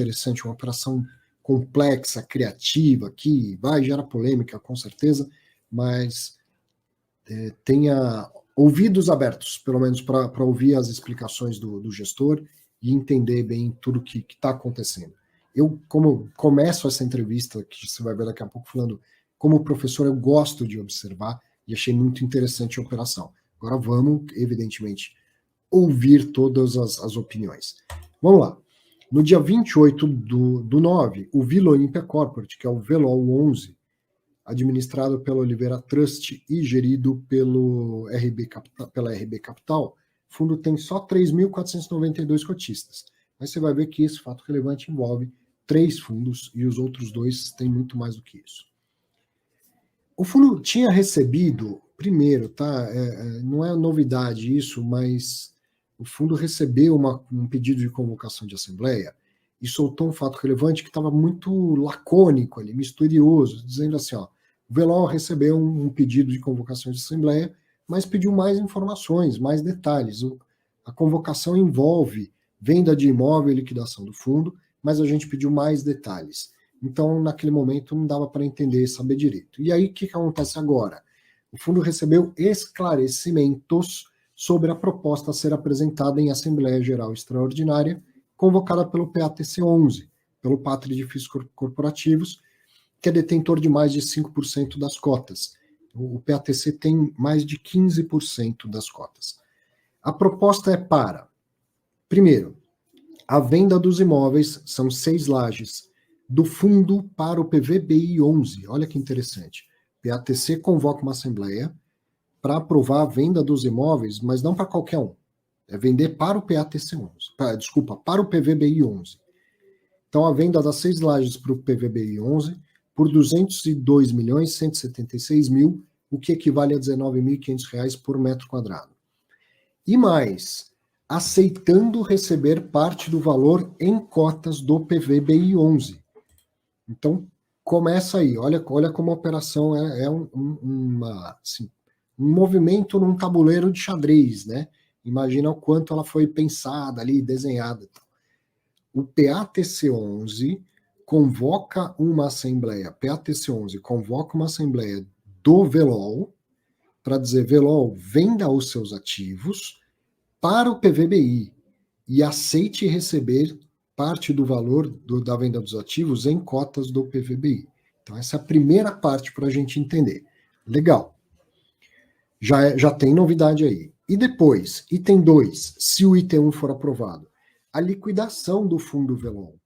interessante, uma operação complexa, criativa, que vai gerar polêmica, com certeza, mas tenha ouvidos abertos, pelo menos para ouvir as explicações do gestor e entender bem tudo que está acontecendo. Eu, como começo essa entrevista, que você vai ver daqui a pouco, falando, como professor, eu gosto de observar e achei muito interessante a operação. Agora vamos, evidentemente, ouvir todas as opiniões. Vamos lá. No dia 28 do 9, o Vila Olímpia Corporate, que é o VELOL 11, administrado pela Oliveira Trust e gerido pela RB Capital, o fundo tem só 3.492 cotistas. Mas você vai ver que esse fato relevante envolve 3 fundos e os outros 2 têm muito mais do que isso. O fundo tinha recebido, primeiro, tá? Não é novidade isso, mas o fundo recebeu um pedido de convocação de assembleia e soltou um fato relevante que estava muito lacônico ali, misterioso, dizendo assim, ó, o VELOL recebeu um pedido de convocação de assembleia, mas pediu mais informações, mais detalhes. A convocação envolve venda de imóvel e liquidação do fundo, mas a gente pediu mais detalhes. Então, naquele momento, não dava para entender e saber direito. E aí, o que acontece agora? O fundo recebeu esclarecimentos sobre a proposta a ser apresentada em Assembleia Geral Extraordinária, convocada pelo PATC11, pelo Pátrio de Edifícios Corporativos, que é detentor de mais de 5% das cotas. O PATC tem mais de 15% das cotas. A proposta é para, primeiro, a venda dos imóveis, são 6 lajes, do fundo para o PVBI 11. Olha que interessante. O PATC convoca uma assembleia para aprovar a venda dos imóveis, mas não para qualquer um. É vender para o PATC 11. Para o PVBI 11. Então, a venda das 6 lajes para o PVBI 11 por R$ 202.176.000, o que equivale a R$ 19.500 por metro quadrado. E mais, aceitando receber parte do valor em cotas do PVBI 11. Então, começa aí. Olha como a operação assim, um movimento num tabuleiro de xadrez, né? Imagina o quanto ela foi pensada ali, desenhada. O PATC11 convoca uma assembleia, PATC11 convoca uma assembleia do VELOL para dizer, VELOL, venda os seus ativos para o PVBI e aceite receber parte do valor da venda dos ativos em cotas do PVBI. Então, essa é a primeira parte para a gente entender. Legal. Já tem novidade aí. E depois, item 2, se o item 1 for aprovado, a liquidação do fundo VELOL,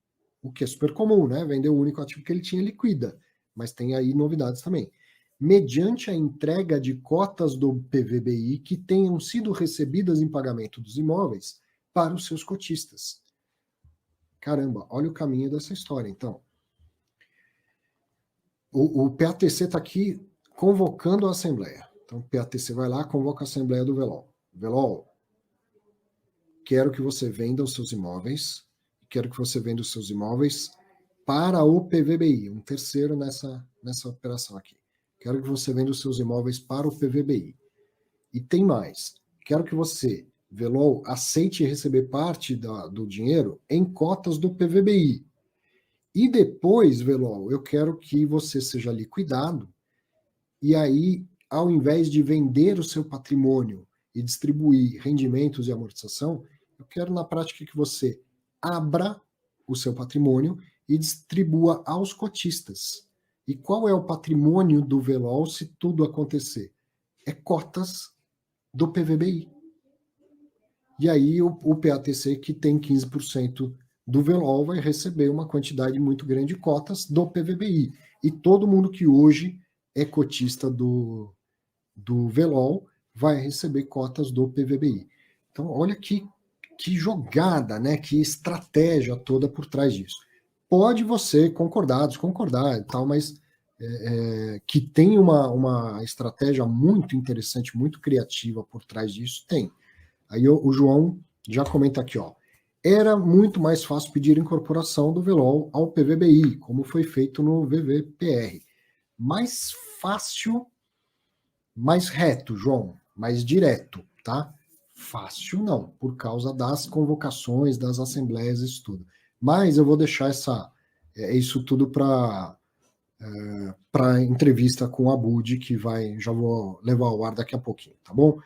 o que é super comum, né? Vender o único ativo que ele tinha, liquida. Mas tem aí novidades também. Mediante a entrega de cotas do PVBI que tenham sido recebidas em pagamento dos imóveis para os seus cotistas. Caramba, olha o caminho dessa história, então. O PATC está aqui convocando a Assembleia. Então, o PATC vai lá, convoca a Assembleia do VELOL. VELOL, quero que você venda os seus imóveis, quero que você venda os seus imóveis para o PVBI, um terceiro nessa operação aqui. Quero que você venda os seus imóveis para o PVBI. E tem mais, quero que você, VELOL, aceite receber parte do dinheiro em cotas do PVBI. E depois, VELOL, eu quero que você seja liquidado e aí, ao invés de vender o seu patrimônio e distribuir rendimentos e amortização, eu quero na prática que você abra o seu patrimônio e distribua aos cotistas. E qual é o patrimônio do VELOL se tudo acontecer? É cotas do PVBI. E aí o PATC, que tem 15% do VELOL, vai receber uma quantidade muito grande de cotas do PVBI. E todo mundo que hoje é cotista do VELOL vai receber cotas do PVBI. Então, olha que jogada, né? Que estratégia toda por trás disso. Pode você concordar, desconcordar e tal, mas que tem uma estratégia muito interessante, muito criativa por trás disso, tem. Aí o João já comenta aqui, ó. Era muito mais fácil pedir incorporação do VELOL ao PVBI, como foi feito no VVPR. Mais fácil, mais reto, João, mais direto, tá? Fácil não, por causa das convocações, das assembleias, isso tudo. Mas eu vou deixar isso tudo para entrevista com o Abud, que já vou levar ao ar daqui a pouquinho, tá bom?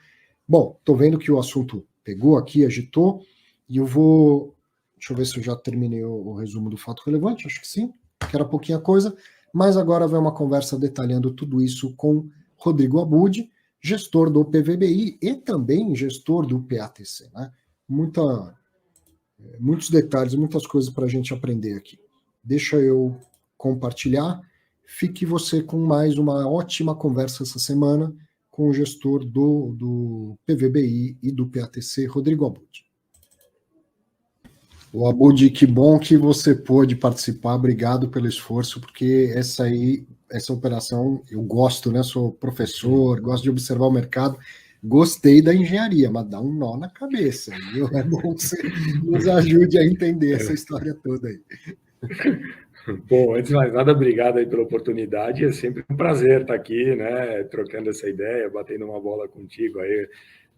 Bom, estou vendo que o assunto pegou aqui, agitou, e eu vou. Deixa eu ver se eu já terminei o resumo do fato relevante, acho que sim, que era pouquinha coisa, mas agora vem uma conversa detalhando tudo isso com Rodrigo Abud, gestor do PVBI e também gestor do PATC, né? Muitos detalhes, muitas coisas para a gente aprender aqui. Deixa eu compartilhar. Fique você com mais uma ótima conversa essa semana com o gestor do PVBI e do PATC, Rodrigo Abud. O Abud, que bom que você pôde participar, obrigado pelo esforço, porque essa operação, eu gosto, né? Sou professor, gosto de observar o mercado, gostei da engenharia, mas dá um nó na cabeça, viu? É bom que você nos ajude a entender essa história toda aí. Bom, antes de mais nada, obrigado aí pela oportunidade, é sempre um prazer estar aqui, né, trocando essa ideia, batendo uma bola contigo aí,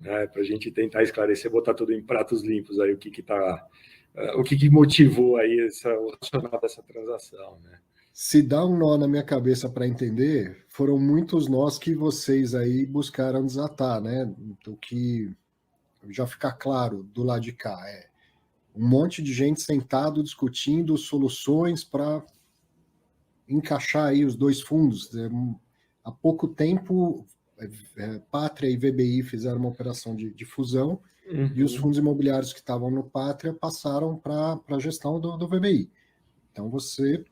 né, para a gente tentar esclarecer, botar tudo em pratos limpos aí, o que motivou aí o racional dessa transação, né? Se dá um nó na minha cabeça para entender, foram muitos nós que vocês aí buscaram desatar, né? O que já fica claro do lado de cá é um monte de gente sentado discutindo soluções para encaixar aí os dois fundos. Há pouco tempo, Pátria e VBI fizeram uma operação de fusão, e os fundos imobiliários que estavam no Pátria passaram para a gestão do VBI. Então você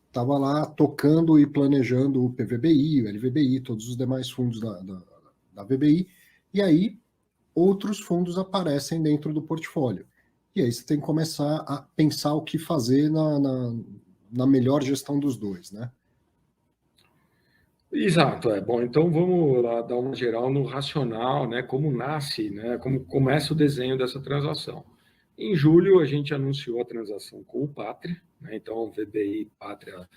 estava lá tocando e planejando o PVBI, o LVBI, todos os demais fundos da VBI, e aí outros fundos aparecem dentro do portfólio. E aí você tem que começar a pensar o que fazer na melhor gestão dos dois, né? Exato, bom, então vamos lá dar uma geral no racional, né, como nasce, né, como começa o desenho dessa transação. Em julho, a gente anunciou a transação com o Pátria, né, então o VBI e Pátria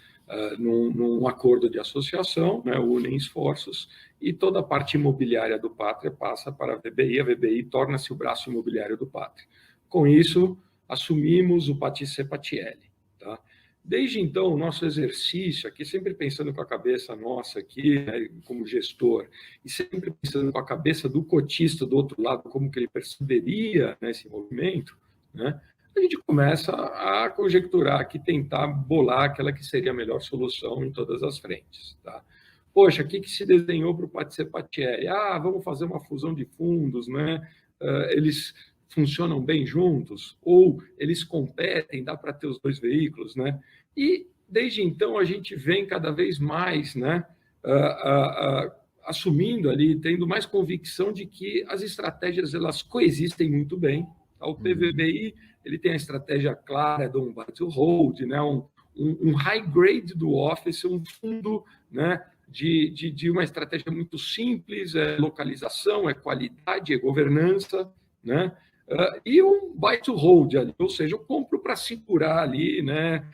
num acordo de associação, né, unem esforços, e toda a parte imobiliária do Pátria passa para a VBI torna-se o braço imobiliário do Pátria. Com isso, assumimos o PATC Patielli, tá? Desde então, o nosso exercício aqui, sempre pensando com a cabeça nossa aqui, né, como gestor, e sempre pensando com a cabeça do cotista do outro lado, como que ele perceberia, né, esse movimento, né, a gente começa a conjecturar aqui, tentar bolar aquela que seria a melhor solução em todas as frentes. Tá? Poxa, o que se desenhou para o PATC Patielli? Vamos fazer uma fusão de fundos, né? Eles funcionam bem juntos, ou eles competem, dá para ter os dois veículos, né? E desde então a gente vem cada vez mais, né, assumindo ali, tendo mais convicção de que as estratégias elas coexistem muito bem. O PVBI ele tem a estratégia clara de um buy to hold, né, um high grade do office, um fundo, né, de uma estratégia muito simples, localização, qualidade, governança, né? E um buy to hold ali, ou seja, eu compro para segurar ali, né?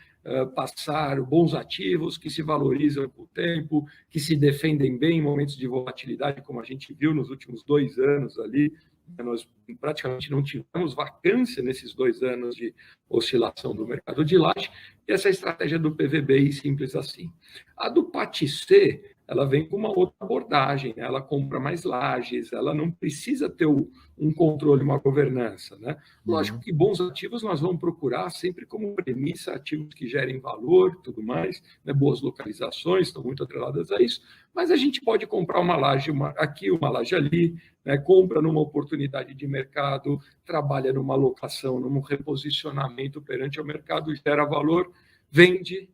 Passar bons ativos que se valorizam com o tempo, que se defendem bem em momentos de volatilidade, como a gente viu nos últimos 2 anos ali. Nós praticamente não tivemos vacância nesses 2 anos de oscilação do mercado de laje, e essa estratégia do PVBI simples assim. A do PATC, ela vem com uma outra abordagem, né? Ela compra mais lajes, ela não precisa ter um controle, uma governança, né? Lógico que bons ativos nós vamos procurar sempre como premissa, ativos que gerem valor, tudo mais, né? Boas localizações estão muito atreladas a isso, mas a gente pode comprar uma laje aqui, uma laje ali, né? Compra numa oportunidade de mercado, trabalha numa locação, num reposicionamento perante o mercado, gera valor, vende.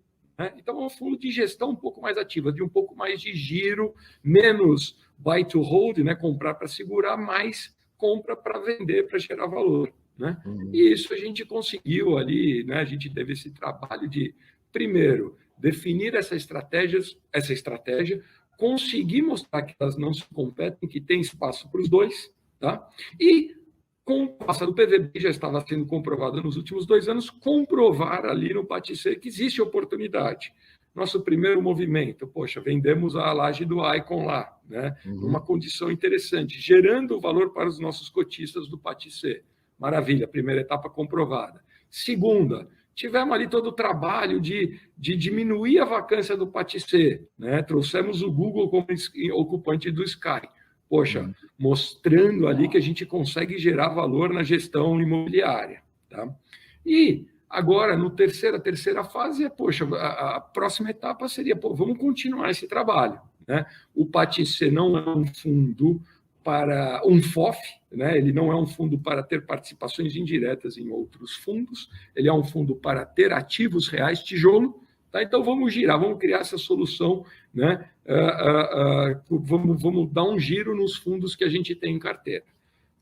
Então, é um fundo de gestão um pouco mais ativa, de um pouco mais de giro, menos buy to hold, né? Comprar para segurar, mais compra para vender, para gerar valor. Né? E isso a gente conseguiu ali, né? A gente teve esse trabalho de, primeiro, definir essa estratégia, conseguir mostrar que elas não se competem, que tem espaço para os dois, tá? E com o passar do PVB, já estava sendo comprovado nos últimos 2 anos, comprovar ali no PATC que existe oportunidade. Nosso primeiro movimento, poxa, vendemos a laje do Icon lá, né? Numa condição interessante, gerando valor para os nossos cotistas do PATC. Maravilha, primeira etapa comprovada. Segunda, tivemos ali todo o trabalho de diminuir a vacância do Patissé, né? Trouxemos o Google como ocupante do Sky. Poxa, mostrando ali que a gente consegue gerar valor na gestão imobiliária. Tá? E agora, no terceira fase, poxa, a próxima etapa seria, vamos continuar esse trabalho. Né? O Patissé não é um fundo para um FOF, né? Ele não é um fundo para ter participações indiretas em outros fundos, ele é um fundo para ter ativos reais, tijolo. Tá? Então, vamos girar, vamos criar essa solução, né? Vamos dar um giro nos fundos que a gente tem em carteira.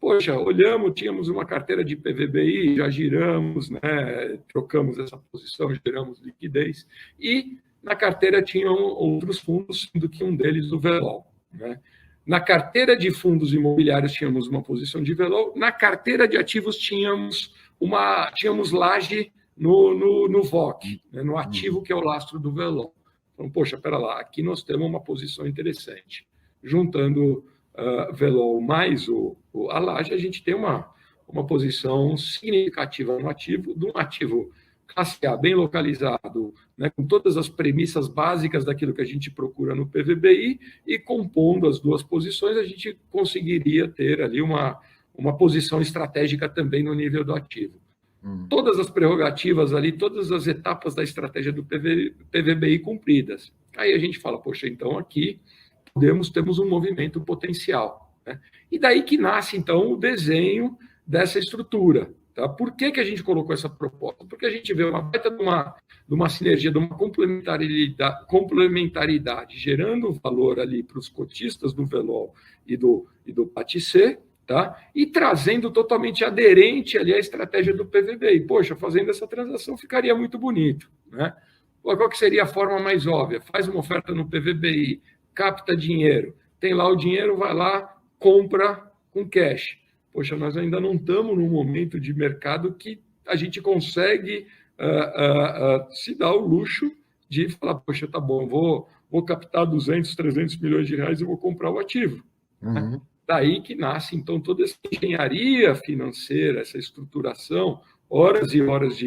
Poxa, olhamos, tínhamos uma carteira de PVBI, já giramos, né? Trocamos essa posição, geramos liquidez, e na carteira tinham outros fundos, sendo que um deles o VELOL. Né? Na carteira de fundos imobiliários tínhamos uma posição de VELOL, na carteira de ativos tínhamos laje no VOC, né? No ativo que é o lastro do VELOL. Então, poxa, pera lá, aqui nós temos uma posição interessante. Juntando VELOL mais a laje, a gente tem uma posição significativa no ativo, de um ativo classe A, bem localizado, né, com todas as premissas básicas daquilo que a gente procura no PVBI, e compondo as duas posições, a gente conseguiria ter ali uma posição estratégica também no nível do ativo. Todas as prerrogativas ali, todas as etapas da estratégia do PVBI cumpridas. Aí a gente fala, poxa, então aqui temos um movimento potencial. Né? E daí que nasce, então, o desenho dessa estrutura. Tá? Por que a gente colocou essa proposta? Porque a gente vê uma baita de uma sinergia, de uma complementaridade, gerando valor ali para os cotistas do VELOL e do Patissé, tá? E trazendo totalmente aderente ali à estratégia do PVBI. Poxa, fazendo essa transação ficaria muito bonito. Né? Qual que seria a forma mais óbvia? Faz uma oferta no PVBI, capta dinheiro, tem lá o dinheiro, vai lá, compra com cash. Poxa, nós ainda não estamos num momento de mercado que a gente consegue se dar o luxo de falar, poxa, tá bom, vou captar 200, 300 milhões de reais e vou comprar o ativo. Né? Daí que nasce, então, toda essa engenharia financeira, essa estruturação, horas e horas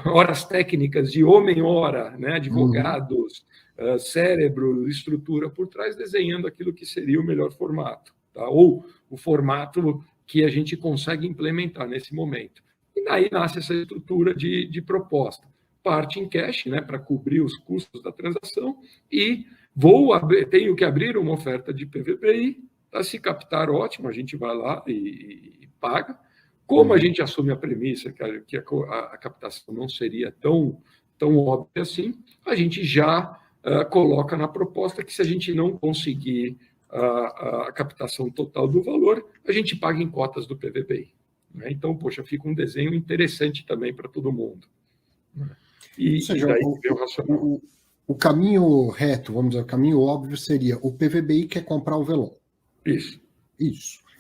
horas técnicas de homem-hora, né? Advogados, cérebro, estrutura por trás, desenhando aquilo que seria o melhor formato. Tá? Ou o formato que a gente consegue implementar nesse momento. E daí nasce essa estrutura de proposta. Parte em cash, né, para cobrir os custos da transação, e tenho que abrir uma oferta de PVBI, tá? Se captar, ótimo, a gente vai lá e paga. Como a gente assume a premissa que a captação não seria tão óbvia assim, a gente já coloca na proposta que, se a gente não conseguir a captação total do valor, a gente paga em cotas do PVBI. Né? Então, poxa, fica um desenho interessante também para todo mundo. Ou seja, o caminho reto, vamos dizer, o caminho óbvio seria: o PVBI quer comprar o VELOL. Isso.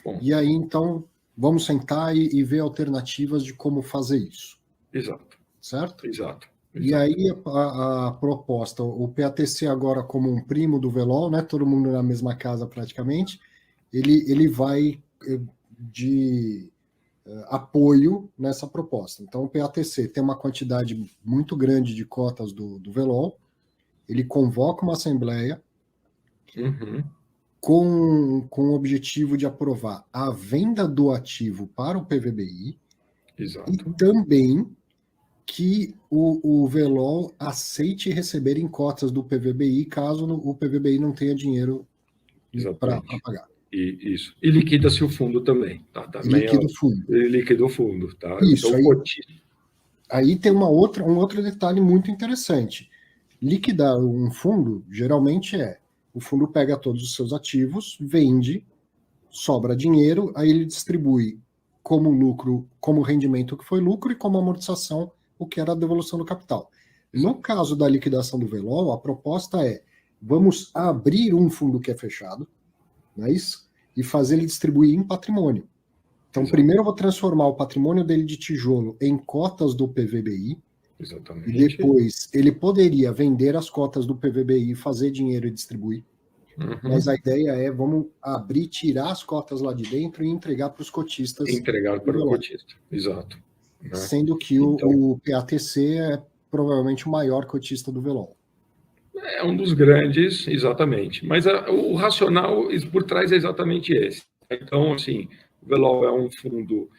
Bom. E aí, então, vamos sentar e ver alternativas de como fazer isso. Exato. Certo? Exato. E aí a proposta, o PATC agora como um primo do VELOL, né, todo mundo na mesma casa praticamente, ele vai de apoio nessa proposta. Então o PATC tem uma quantidade muito grande de cotas do VELOL, ele convoca uma assembleia com o objetivo de aprovar a venda do ativo para o PVBI. Exato. E também que o VELOL aceite receber em cotas do PVBI, caso o PVBI não tenha dinheiro para pagar. Isso. E liquida-se o fundo também. Tá? Também liquida o fundo. Liquida o fundo. Tá? Isso. Então, aí tem um outro detalhe muito interessante. Liquidar um fundo, geralmente o fundo pega todos os seus ativos, vende, sobra dinheiro, aí ele distribui como lucro, como rendimento que foi lucro, e como amortização o que era a devolução do capital. No caso da liquidação do VELOL, a proposta é: vamos abrir um fundo que é fechado, não é isso? E fazer ele distribuir em patrimônio. Então, primeiro eu vou transformar o patrimônio dele de tijolo em cotas do PVBI. Exatamente. E depois ele poderia vender as cotas do PVBI, fazer dinheiro e distribuir. Mas a ideia é: vamos abrir, tirar as cotas lá de dentro e entregar para os cotistas. Entregar para o cotista, exato. né? Sendo que o PATC é provavelmente o maior cotista do VELOL. É um dos grandes, exatamente. Mas o racional por trás é exatamente esse. Então, assim, o VELOL é um fundo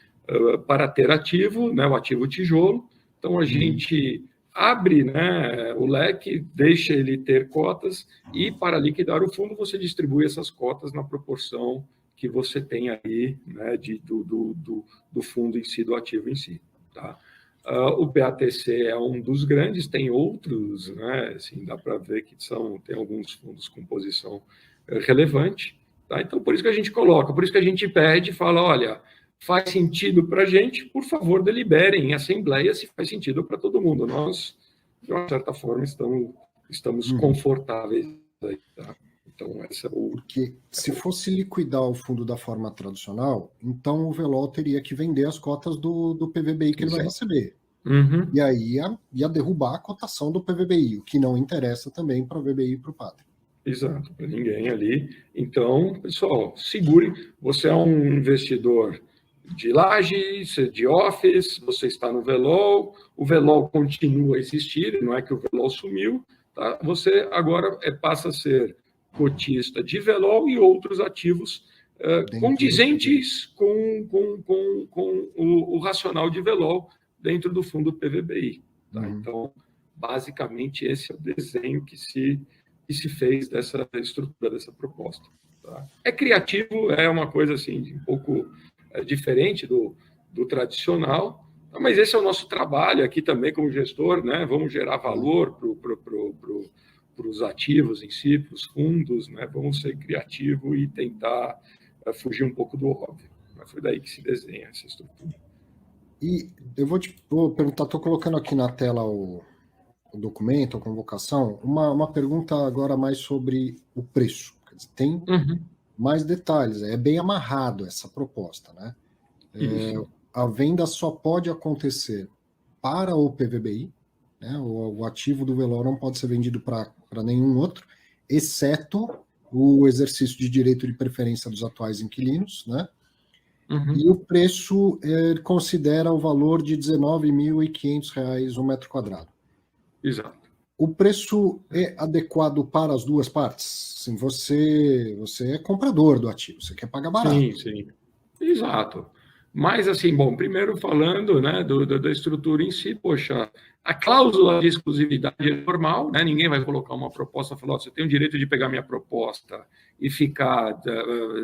para ter ativo, né, o ativo tijolo. Então, a gente abre, né, o leque, deixa ele ter cotas e, para liquidar o fundo, você distribui essas cotas na proporção que você tem aí, né, do fundo em si, do ativo em si. Tá? O PATC é um dos grandes, tem outros, né? Assim, dá para ver que tem alguns fundos com posição relevante. Tá? Então, por isso que a gente coloca, por isso que a gente pede, fala, olha, faz sentido para a gente, por favor, deliberem em assembleia se faz sentido para todo mundo. Nós, de uma certa forma, estamos confortáveis aí, tá? Então, essa é o... Porque se fosse liquidar o fundo da forma tradicional, então o VELOL teria que vender as cotas do PVBI que ele vai receber. E aí ia derrubar a cotação do PVBI, o que não interessa também para o VBI e para o Patria. Exato, para ninguém ali. Então, pessoal, segure. Você é um investidor de laje, de office, você está no VELOL, o VELOL continua a existir, não é que o VELOL sumiu, tá? Você agora passa a ser cotista de VELOL e outros ativos condizentes com o racional de VELOL dentro do fundo PVBI. Tá? Então, basicamente, esse é o desenho que se fez dessa estrutura, dessa proposta. Tá? É criativo, é uma coisa assim, um pouco diferente do tradicional, mas esse é o nosso trabalho aqui também como gestor, né? Vamos gerar valor para os ativos em si, para os fundos, né? Vamos ser criativos e tentar fugir um pouco do óbvio. Mas foi daí que se desenha essa estrutura. E eu vou perguntar, estou colocando aqui na tela o documento, a convocação, uma pergunta agora mais sobre o preço. Quer dizer, tem mais detalhes, é bem amarrado essa proposta, né? A venda só pode acontecer para o PVBI, né? O ativo do VELOL não pode ser vendido para nenhum outro, exceto o exercício de direito de preferência dos atuais inquilinos, né? E o preço considera o valor de R$ 19.500 um metro quadrado. Exato. O preço é adequado para as duas partes? Assim, você é comprador do ativo, você quer pagar barato. Sim. Exato. Mas, assim, bom, primeiro falando, né, da estrutura em si, poxa, a cláusula de exclusividade é normal, né? Ninguém vai colocar uma proposta e falar, você tem o direito de pegar minha proposta e ficar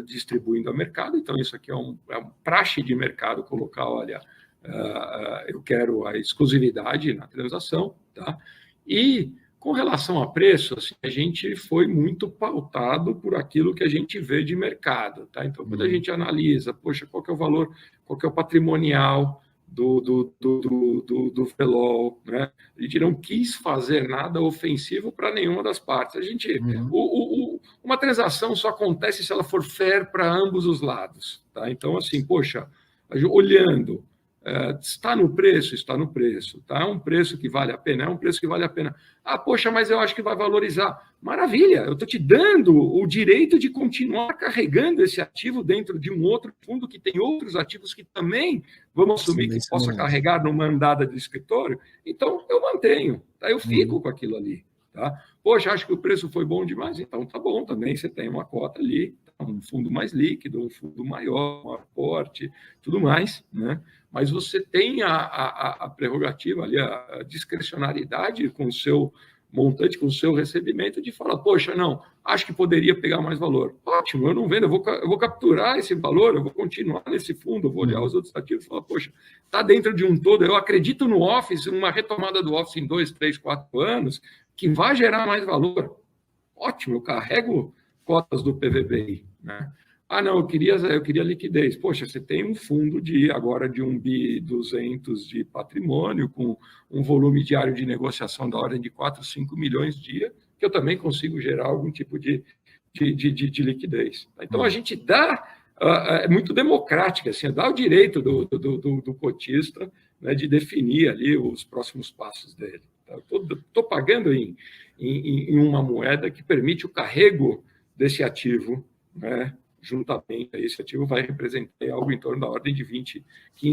distribuindo ao mercado. Então, isso aqui é um praxe de mercado colocar, olha, eu quero a exclusividade na transação, tá? E com relação a preço, assim, a gente foi muito pautado por aquilo que a gente vê de mercado, tá? Então, quando a gente analisa, poxa, qual que é o valor, qual que é o patrimonial do VELOL, né? A gente não quis fazer nada ofensivo para nenhuma das partes. A gente, uma transação só acontece se ela for fair para ambos os lados, tá? Então, assim, poxa, olhando, está no preço? Está no preço. Tá? É um preço que vale a pena? É um preço que vale a pena. Ah, poxa, mas eu acho que vai valorizar. Maravilha, eu estou te dando o direito de continuar carregando esse ativo dentro de um outro fundo que tem outros ativos que também vamos assumir que possa carregar numa andada do escritório. Então, eu mantenho, tá? Eu fico com aquilo ali. Tá? Poxa, acho que o preço foi bom demais. Então, tá bom também, você tem uma cota ali, um fundo mais líquido, um fundo maior, maior porte, tudo mais, né? Mas você tem a prerrogativa ali, a discrecionalidade com o seu montante, com o seu recebimento, de falar, poxa, não, acho que poderia pegar mais valor. Ótimo, eu não vendo, eu vou capturar esse valor, eu vou continuar nesse fundo, eu vou olhar os outros ativos e falar, poxa, está dentro de um todo, eu acredito no Office, uma retomada do Office em 2, 3, 4 anos, que vai gerar mais valor. Ótimo, eu carrego cotas do PVBI, né? Ah, não, eu queria liquidez. Poxa, você tem um fundo agora de 1.200 bi de patrimônio, com um volume diário de negociação da ordem de 4, 5 milhões dia, que eu também consigo gerar algum tipo de liquidez. Então, a gente dá, é muito democrática, assim, dá o direito do cotista, né, de definir ali os próximos passos dele. Estou pagando em uma moeda que permite o carrego desse ativo, né, juntamente, esse ativo vai representar algo em torno da ordem de 15%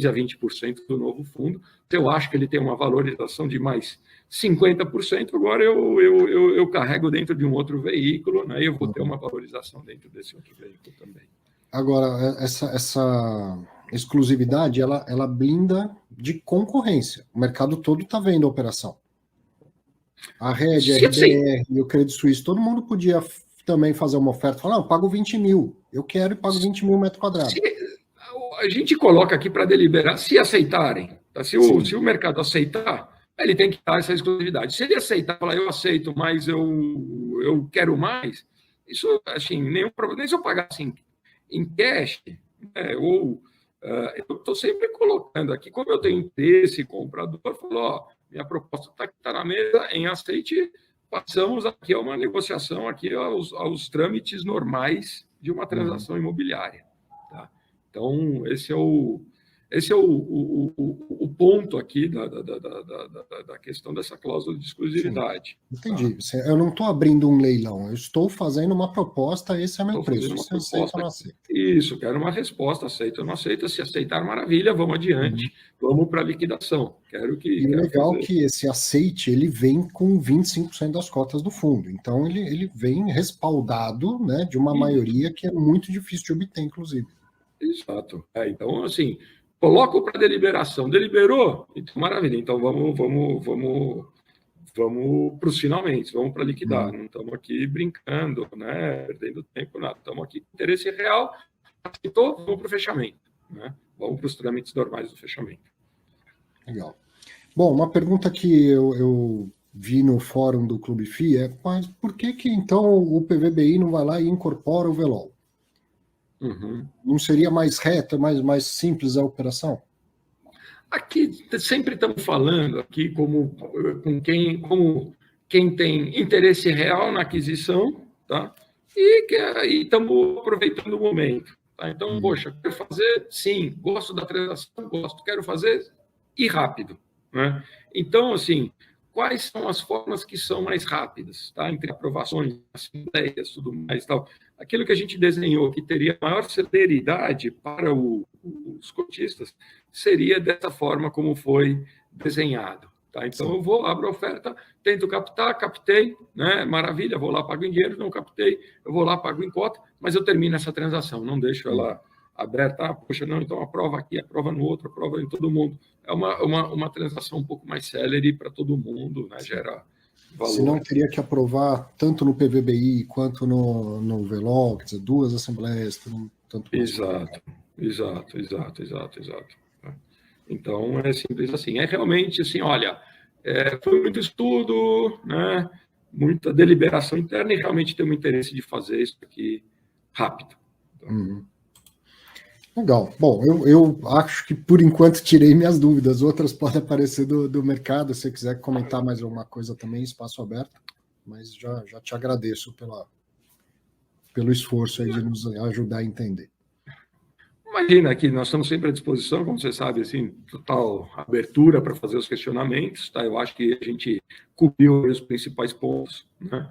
a 20% do novo fundo. Eu acho que ele tem uma valorização de mais 50%, agora eu carrego dentro de um outro veículo, né, e eu vou ter uma valorização dentro desse outro veículo também. Agora, essa exclusividade, ela blinda de concorrência. O mercado todo está vendo a operação. A Red, a RBR e o Credit Suisse, todo mundo podia também fazer uma oferta, falar, eu pago 20 mil, eu quero e pago 20 mil metros quadrados. A gente coloca aqui para deliberar, se aceitarem, tá? Se o mercado aceitar, ele tem que dar essa exclusividade. Se ele aceitar, falar, eu aceito, mas eu quero mais, isso, assim, nenhum problema. Nem se eu pagar assim, em cash, né, ou eu estou sempre colocando aqui, como eu tenho interesse comprador, falou, ó, minha proposta está na mesa, em aceite, passamos aqui a uma negociação, aqui aos trâmites normais de uma transação imobiliária. Tá? Então, esse é o ponto aqui da questão dessa cláusula de exclusividade. Sim, entendi. Tá? Eu não estou abrindo um leilão, eu estou fazendo uma proposta, esse é meu preço. Você aceita ou não aceita? Isso, quero uma resposta, aceita ou não aceita. Se aceitar, maravilha, vamos adiante, vamos para a liquidação. E o legal é que esse aceite, ele vem com 25% das cotas do fundo. Então, ele vem respaldado, né, de uma maioria que é muito difícil de obter, inclusive. Exato. Então, assim, coloco para deliberação. Deliberou? Então, maravilha. Então, vamos para os finalmente, vamos para liquidar. Não estamos aqui brincando, né? Perdendo tempo, nada. Estamos aqui com interesse real. Aceitou? Vamos para o fechamento. Né? Vamos para os trâmites normais do fechamento. Legal. Bom, uma pergunta que eu vi no fórum do Clube FI é, mas por que então o PVBI não vai lá e incorpora o VELOL? Não seria mais reta, mais simples a operação? Aqui sempre estamos falando aqui como quem tem interesse real na aquisição, tá? E estamos aproveitando o momento. Tá? Então, poxa, quero fazer, sim, gosto da transação, quero fazer e rápido. Né? Então, assim, quais são as formas que são mais rápidas, tá? Entre aprovações, assembleias, tudo mais, tal. Aquilo que a gente desenhou que teria maior celeridade para os cotistas seria dessa forma como foi desenhado. Tá? Então, eu vou, abro a oferta, tento captar, captei, né? Maravilha, vou lá, pago em dinheiro, não captei, eu vou lá, pago em cota, mas eu termino essa transação, não deixo ela aberta, poxa, não, então aprova aqui, aprova no outro, aprova em todo mundo. É uma transação um pouco mais célere para todo mundo, né? Gera valor. Se não teria que aprovar tanto no PVBI quanto no VELOL, quer dizer, duas assembleias, tanto mais. Exato. Então, é simples assim. É realmente assim, olha, foi muito estudo, né? Muita deliberação interna e realmente tem um interesse de fazer isso aqui rápido. Então, legal. Bom, eu acho que por enquanto tirei minhas dúvidas. Outras podem aparecer do mercado. Se você quiser comentar mais alguma coisa também, espaço aberto. Mas já te agradeço pelo esforço aí de nos ajudar a entender. Imagina que nós estamos sempre à disposição, como você sabe, assim, total abertura para fazer os questionamentos. Tá? Eu acho que a gente cobriu os principais pontos, né?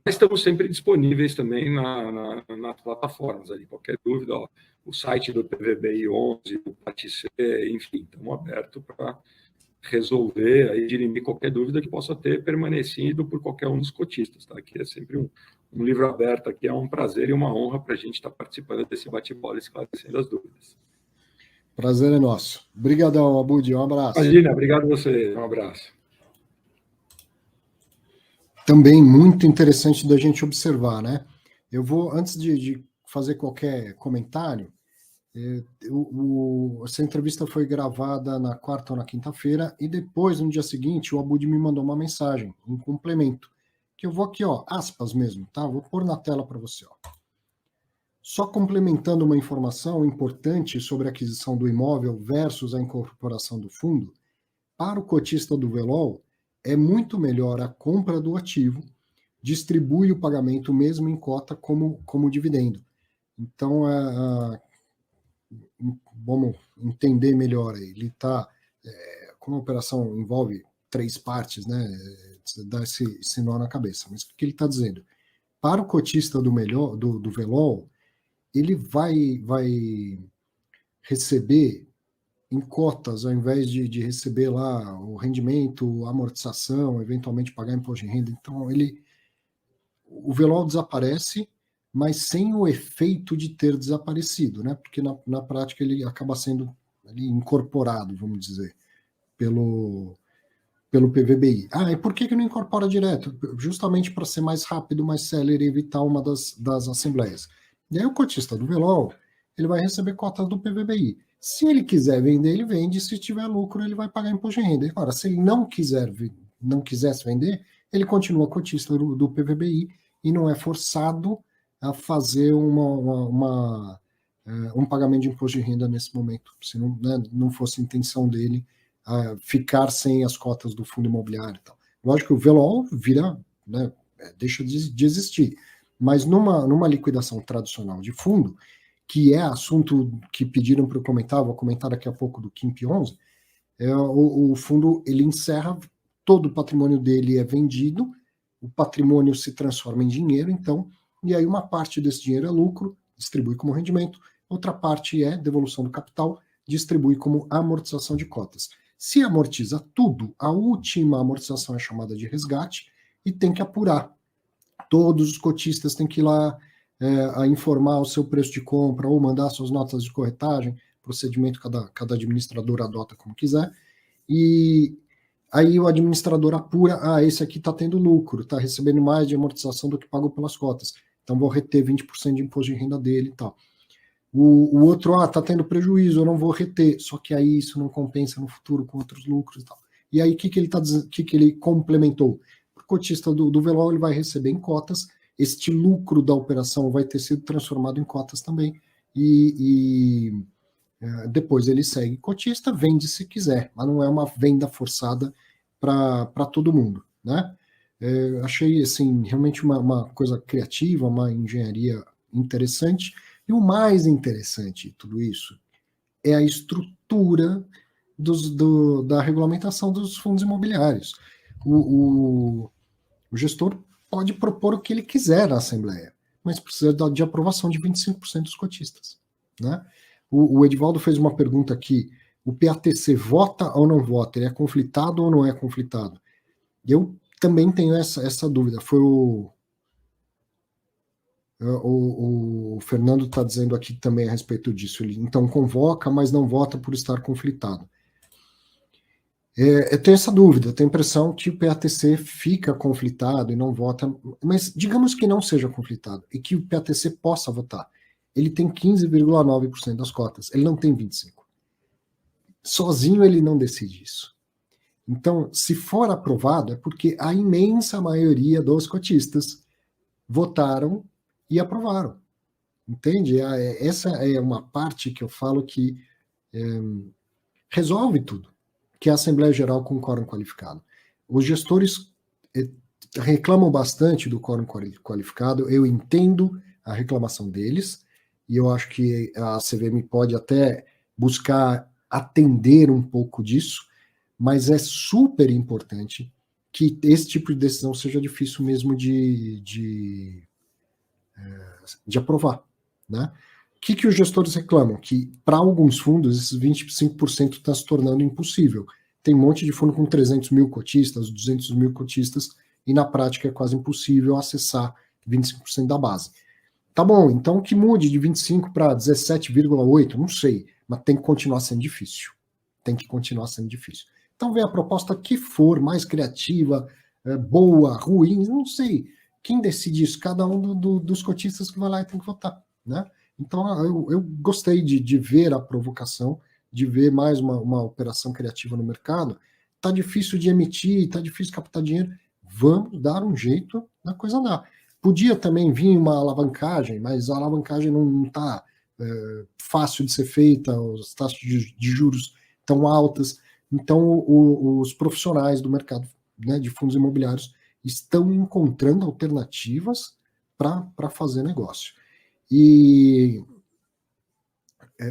Mas estamos sempre disponíveis também nas plataformas. Ali. Qualquer dúvida, ó, o site do PVBI 11, do PATC, enfim, estamos abertos para resolver, aí, dirimir qualquer dúvida que possa ter permanecido por qualquer um dos cotistas. Tá? Aqui é sempre um livro aberto, aqui é um prazer e uma honra para a gente estar participando desse bate-bola e esclarecendo as dúvidas. Prazer é nosso. Obrigadão, Abud, um abraço. Imagina, obrigado a você, um abraço. Também muito interessante da gente observar, né? Eu vou, antes de fazer qualquer comentário, essa entrevista foi gravada na quarta ou na quinta-feira, e depois, no dia seguinte, o Abud me mandou uma mensagem, um complemento, que eu vou aqui, ó, aspas mesmo, tá? Vou pôr na tela para você, ó. Só complementando uma informação importante sobre a aquisição do imóvel versus a incorporação do fundo, para o cotista do VELOL, é muito melhor a compra do ativo, distribui o pagamento mesmo em cota como dividendo. Então, vamos entender melhor aí. Ele está, como a operação envolve 3 partes, né? Dá esse nó na cabeça. Mas o que ele está dizendo? para o cotista do VELOL, ele vai receber em cotas, ao invés de receber lá o rendimento, a amortização, eventualmente pagar imposto de renda. Então, o VELOL desaparece, mas sem o efeito de ter desaparecido, né? Porque na prática ele acaba sendo ali incorporado, vamos dizer, pelo PVBI. E por que não incorpora direto? Justamente para ser mais rápido, mais célere e evitar uma das assembleias. E aí o cotista do VELOL, ele vai receber cotas do PVBI. Se ele quiser vender, ele vende. Se tiver lucro, ele vai pagar imposto de renda. Agora, se ele não quisesse vender, ele continua cotista do PVBI e não é forçado a fazer um pagamento de imposto de renda nesse momento, se não fosse a intenção dele ficar sem as cotas do fundo imobiliário e tal. Lógico que o VELOL vira, né, deixa de existir, mas numa liquidação tradicional de fundo, que é assunto que pediram para eu comentar, vou comentar daqui a pouco do KIMP 11, o fundo ele encerra, todo o patrimônio dele é vendido, o patrimônio se transforma em dinheiro, então, e aí uma parte desse dinheiro é lucro, distribui como rendimento, outra parte é devolução do capital, distribui como amortização de cotas. Se amortiza tudo, a última amortização é chamada de resgate e tem que apurar. Todos os cotistas têm que ir lá a informar o seu preço de compra ou mandar suas notas de corretagem, procedimento cada administrador adota como quiser, e aí o administrador apura, esse aqui está tendo lucro, está recebendo mais de amortização do que pagou pelas cotas, então vou reter 20% de imposto de renda dele e tal. O outro, está tendo prejuízo, eu não vou reter, só que aí isso não compensa no futuro com outros lucros e tal. E aí o que ele complementou? O cotista do VELOL ele vai receber em cotas, este lucro da operação vai ter sido transformado em cotas também, e depois ele segue cotista, vende se quiser, mas não é uma venda forçada para todo mundo, né? Achei assim, realmente uma coisa criativa, uma engenharia interessante. E o mais interessante de tudo isso é a estrutura da regulamentação dos fundos imobiliários. O gestor pode propor o que ele quiser na Assembleia, mas precisa de aprovação de 25% dos cotistas, né? O Edivaldo fez uma pergunta aqui: o PATC vota ou não vota? Ele é conflitado ou não é conflitado? Eu também tenho essa dúvida. Foi o Fernando está dizendo aqui também a respeito disso. Ele então convoca, mas não vota por estar conflitado. Eu tenho essa dúvida, eu tenho a impressão que o PATC fica conflitado e não vota, mas digamos que não seja conflitado e que o PATC possa votar. Ele tem 15,9% das cotas, ele não tem 25%. Sozinho ele não decide isso. Então, se for aprovado, é porque a imensa maioria dos cotistas votaram e aprovaram. Entende? Essa é uma parte que eu falo que resolve tudo, que é a Assembleia Geral com quórum qualificado. Os gestores reclamam bastante do quórum qualificado, eu entendo a reclamação deles, e eu acho que a CVM pode até buscar atender um pouco disso, mas é super importante que esse tipo de decisão seja difícil mesmo de aprovar, né? O que os gestores reclamam? Que para alguns fundos esses 25% está se tornando impossível. Tem um monte de fundo com 300 mil cotistas, 200 mil cotistas, e na prática é quase impossível acessar 25% da base. Tá bom, então que mude de 25 para 17,8, não sei, mas tem que continuar sendo difícil. Tem que continuar sendo difícil. Então vem a proposta que for, mais criativa, boa, ruim, não sei. Quem decide isso? Cada um dos cotistas que vai lá e tem que votar, né? Então eu gostei de ver a provocação, de ver mais uma operação criativa no mercado. Tá difícil de emitir, tá difícil de captar dinheiro. Vamos dar um jeito da coisa andar. Podia também vir uma alavancagem, mas a alavancagem não está fácil de ser feita, as taxas de juros estão altas. Então os profissionais do mercado, né, de fundos imobiliários estão encontrando alternativas para fazer negócio. E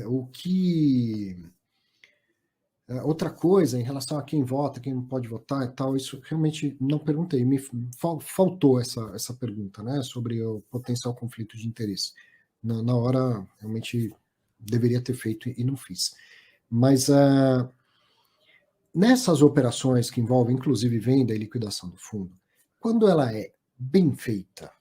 o que Outra coisa, em relação a quem vota, quem não pode votar e tal, isso realmente não perguntei, me faltou essa pergunta, né, sobre o potencial conflito de interesse. Na hora, realmente, deveria ter feito e não fiz. Mas nessas operações que envolvem, inclusive, venda e liquidação do fundo, quando ela é bem feita,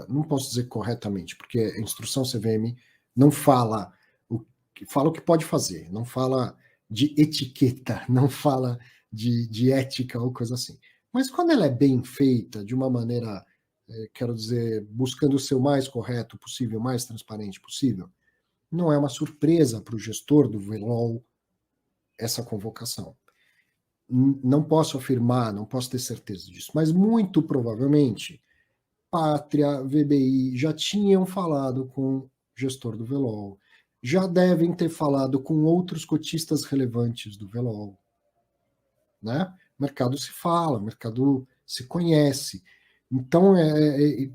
não posso dizer corretamente, porque a instrução CVM não fala o que pode fazer, não fala de etiqueta, não fala de ética ou coisa assim. Mas quando ela é bem feita, de uma maneira, quero dizer, buscando ser o mais correto possível, o mais transparente possível, não é uma surpresa para o gestor do VLOL essa convocação. Não posso afirmar, não posso ter certeza disso, mas muito provavelmente Pátria, VBI já tinham falado com o gestor do VLOL, já devem ter falado com outros cotistas relevantes do VLOL. Né? O mercado se fala, o mercado se conhece. Então,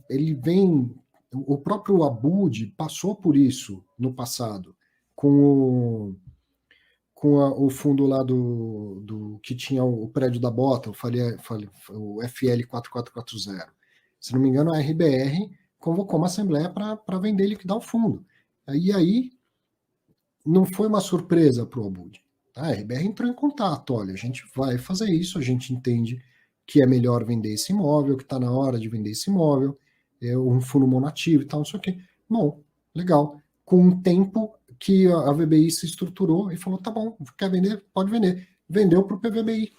ele vem... O próprio Abud passou por isso no passado, com o fundo lá do que tinha o prédio da Bota, o FL 4440. Se não me engano, a RBR convocou uma assembleia para vender e liquidar o fundo. E aí não foi uma surpresa para o Abud. A RBR entrou em contato, olha, a gente vai fazer isso, a gente entende que é melhor vender esse imóvel, que está na hora de vender esse imóvel, um fundo monativo e tal, não sei o quê. Bom, legal. Com um tempo que a VBI se estruturou e falou, tá bom, quer vender? Pode vender. Vendeu para o PVBI.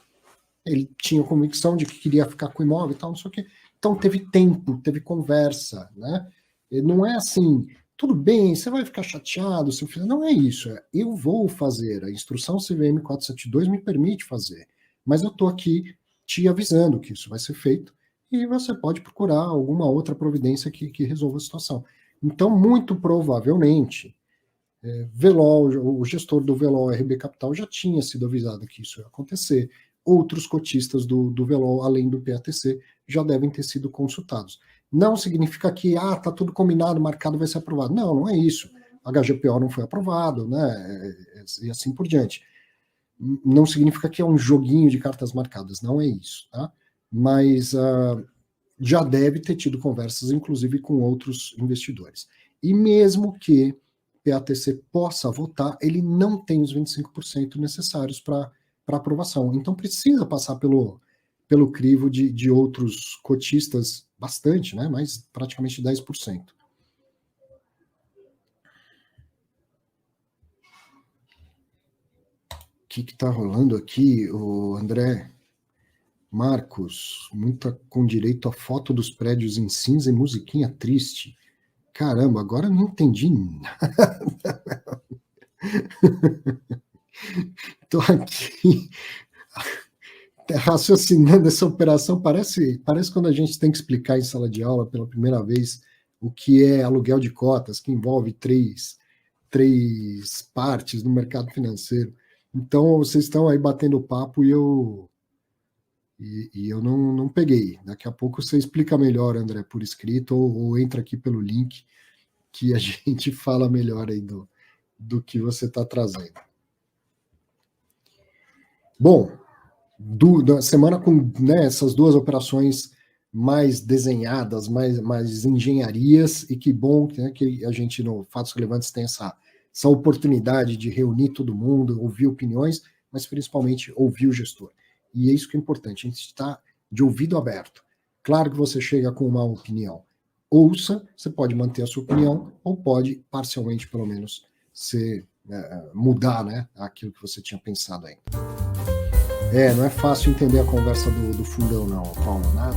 Ele tinha convicção de que queria ficar com o imóvel e tal, não sei o quê. Então teve tempo, teve conversa, né? E não é assim, tudo bem, você vai ficar chateado se eu fizer. Não é isso, eu vou fazer. A instrução CVM 472 me permite fazer. Mas eu estou aqui te avisando que isso vai ser feito e você pode procurar alguma outra providência que resolva a situação. Então, muito provavelmente, VLOL, o gestor do VLOL RB Capital já tinha sido avisado que isso ia acontecer. Outros cotistas do VLOL, além do PATC, já devem ter sido consultados. Não significa que tá tudo combinado, marcado, vai ser aprovado. Não, não é isso. A HGPO não foi aprovado, né? E assim por diante. Não significa que é um joguinho de cartas marcadas, não é isso, tá? Mas já deve ter tido conversas, inclusive com outros investidores. E mesmo que PATC possa votar, ele não tem os 25% necessários para aprovação. Então precisa passar pelo crivo de outros cotistas, bastante, né? Mas praticamente 10%. O que está rolando aqui, o André? Marcos, muita com direito a foto dos prédios em cinza e musiquinha triste. Caramba, agora eu não entendi nada. Estou aqui raciocinando essa operação. Parece quando a gente tem que explicar em sala de aula pela primeira vez o que é aluguel de cotas, que envolve três partes no mercado financeiro. Então, vocês estão aí batendo papo e eu não peguei. Daqui a pouco você explica melhor, André, por escrito, ou entra aqui pelo link, que a gente fala melhor aí do que você está trazendo. Bom, da semana com essas duas operações mais desenhadas, mais engenharias, e que bom, né, que a gente no Fatos Relevantes tem essa oportunidade de reunir todo mundo, ouvir opiniões, mas principalmente ouvir o gestor. E é isso que é importante, a gente está de ouvido aberto. Claro que você chega com uma opinião. Ouça, você pode manter a sua opinião, ou pode, parcialmente pelo menos, mudar, né, aquilo que você tinha pensado ainda. Não é fácil entender a conversa do fundão, não, Paulo, nada.